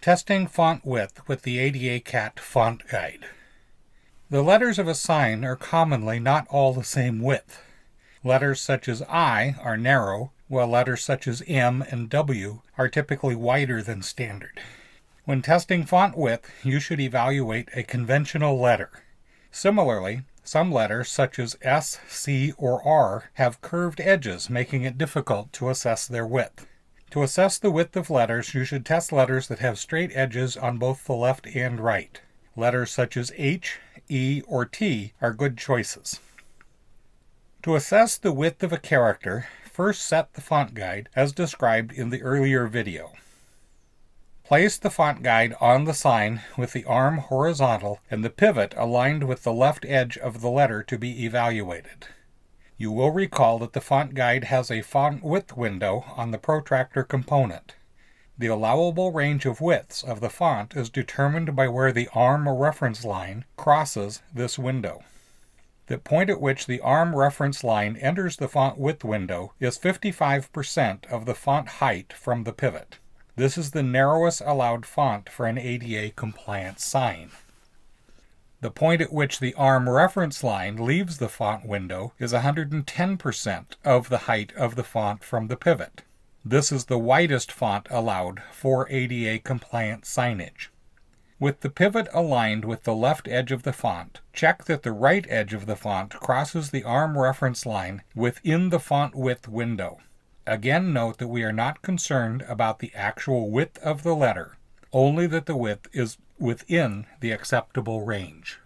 Testing font width with the ADA CAT font guide. The letters of a sign are commonly not all the same width. Letters such as I are narrow, while letters such as M and W are typically wider than standard. When testing font width, you should evaluate a conventional letter. Similarly, some letters such as S, C, or R have curved edges, making it difficult to assess their width. To assess the width of letters, you should test letters that have straight edges on both the left and right. Letters such as H, E, or T are good choices. To assess the width of a character, first set the font guide as described in the earlier video. Place the font guide on the sign with the arm horizontal and the pivot aligned with the left edge of the letter to be evaluated. You will recall that the font guide has a font width window on the protractor component. The allowable range of widths of the font is determined by where the arm reference line crosses this window. The point at which the arm reference line enters the font width window is 55% of the font height from the pivot. This is the narrowest allowed font for an ADA compliant sign. The point at which the arm reference line leaves the font window is 110% of the height of the font from the pivot. This is the widest font allowed for ADA compliant signage. With the pivot aligned with the left edge of the font, check that the right edge of the font crosses the arm reference line within the font width window. Again, note that we are not concerned about the actual width of the letter, only that the width is within the acceptable range.